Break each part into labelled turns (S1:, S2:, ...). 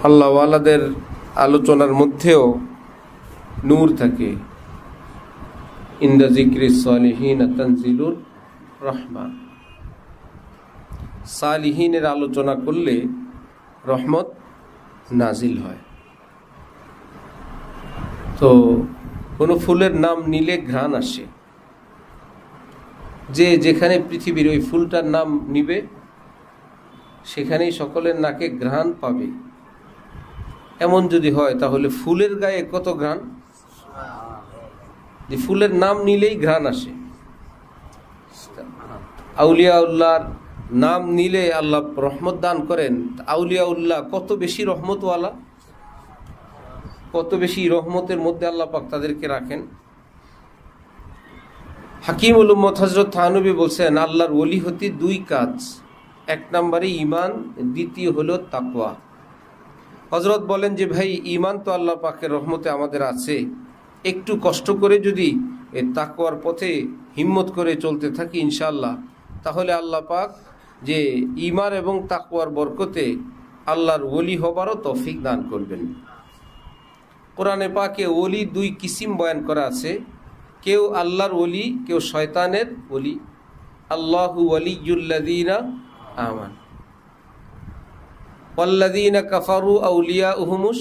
S1: আল্লাহওয়ালাদের আলোচনার মধ্যেও নূর থাকে। ইনদা যিকরি সালিহিন তানজিলুর রহমা, সালিহিনের আলোচনা করলে রহমত নাজিল হয়। তো কোনো ফুলের নাম নিলে ঘ্রাণ আসে, যে যেখানে পৃথিবীর ওই ফুলটার নাম নিবে সেখানেই সকলের নাকে ঘ্রাণ পাবে। এমন যদি হয় তাহলে ফুলের গায়ে কত ঘ্রাণ, যে ফুলের নাম নিলেই ঘ্রাণ আসে। আউলিয়া উল্লাহর নাম নিলে আল্লাহ রহমত দান করেন। আউলিয়া উল্লাহ কত বেশি রহমতওয়ালা, কত বেশি রহমতের মধ্যে আল্লাহ পাক তাদেরকে রাখেন। হাকিমুল উম্মত হযরত থানবী বলছেন, আল্লাহর ওলি হতে দুই কাজ, এক নম্বরে ঈমান, দ্বিতীয় হলো তাকওয়া। হযরত বলেন যে ভাই, ঈমান তো আল্লাহ পাকের রহমতে আমাদের আছে, একটু কষ্ট করে যদি এই তাকওয়ার পথে হিম্মত করে চলতে থাকি ইনশাআল্লাহ, তাহলে আল্লাহ পাক যে ঈমান এবং তাকওয়ার বরকতে আল্লাহর ওলি হবারও তৌফিক দান করবেন। কোরআনে পাকে ওলি দুই কিসিম বয়ান করা আছে, কেউ আল্লাহর ওলি, কেউ শয়তানের ওলি। আল্লাহু ওয়ালিয়ুল্লাযীনা আমানু ওয়াল্লাযীনা কাফারু আউলিয়াউহুমুশ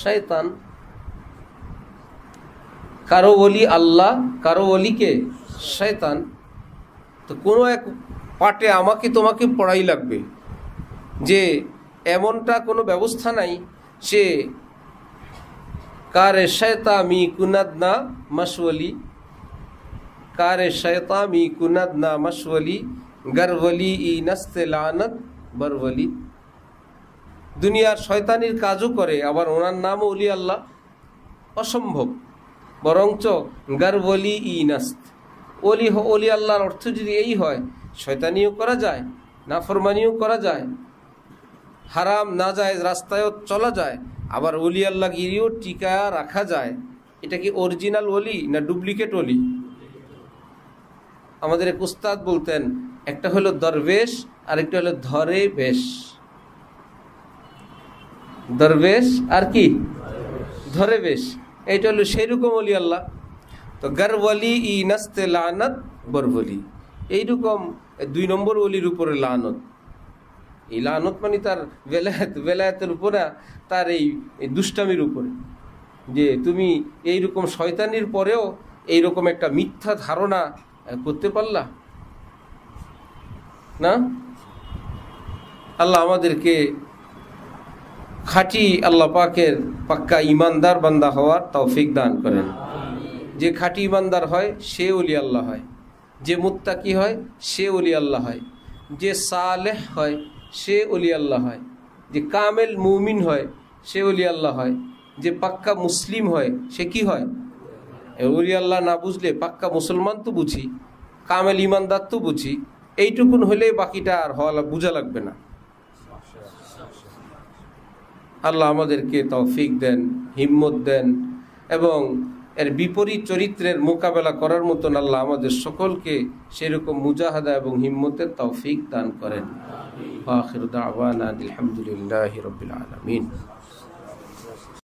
S1: শাইতান। কারো ওলি আল্লাহ, কারো ওলিকে শয়তান। তো কোনো এক পাটে আমাকে তোমাকে পড়াই লাগবে যে এমনটা কোনো ব্যবস্থা নাই সে কারে শয়তামি কুনাদনা মশওয়ালি, কারে শয়তামি কুনাদনা মশওয়ালি, গরওয়ালি ই নস্তে লানত বরওয়ালি। দুনিয়ার শয়তানির কাজও করে, আবার ওনার নামও ওলি আল্লাহ, অসম্ভব। বরঞ্চ গরওয়ালি ই নস্ত, ওলি আল্লাহর অর্থ যদি এই হয়, শয়তানিও করা যায়, নাফরমানিও করা যায়, হারাম না যায় রাস্তায়ও চলা যায়, আবার ওলি আল্লাহ গিরিও টিকা রাখা যায়। এটা কি অরিজিনাল ওলি না ডুপ্লিকেট ওলি? আমাদের এক উস্তাদ বলতেন, একটা হলো দরবেশ আর একটা হলো ধরে বেশ। দরবেশ আর কি ধরে বেশ, এইটা হলো সেই রকম ওলি আল্লাহ। তো গরওয়ালি ই নস্তে লানত বরওয়ালি, এইরকম দুই নম্বর ওলির উপরে লানত। এই লানত মানে তার বেলায়েতের উপরে, তার এই দুষ্টামির উপরে, যে তুমি এইরকম শয়তানির পরেও এইরকম একটা মিথ্যা ধারণা করতে পারলা না। আল্লাহ আমাদেরকে খাঁটি আল্লাহ পাকের পাক্কা ইমানদার বান্দা হওয়ার তৌফিক দান করেন। যে খাঁটি ইমানদার হয় সে ওলি আল্লাহ হয়, যে মুত্তাকি হয় সে ওলি আল্লাহ হয়, যে সালেহ হয় সে ওলি আল্লাহ হয়, যে কামেল মুমিন হয় সে ওলি আল্লাহ হয়, যে পাক্কা মুসলিম হয় সে কি হয়? ওলি আল্লাহ না বুঝলে পাক্কা মুসলমান তো বুঝি, কামেল ইমানদার তো বুঝি, এইটুকুন হলে বাকিটা আর হওয়া বুঝা লাগবে না। আল্লাহ আমাদেরকে তৌফিক দেন, হিম্মত দেন, এবং এর বিপরীত চরিত্রের মোকাবেলা করার মতন আল্লাহ আমাদের সকলকে সেরকম মুজাহাদা এবং হিম্মতের তৌফিক দান করেন। আখির দাওয়ানা আলহামদুলিল্লাহি রাব্বিল আলামিন।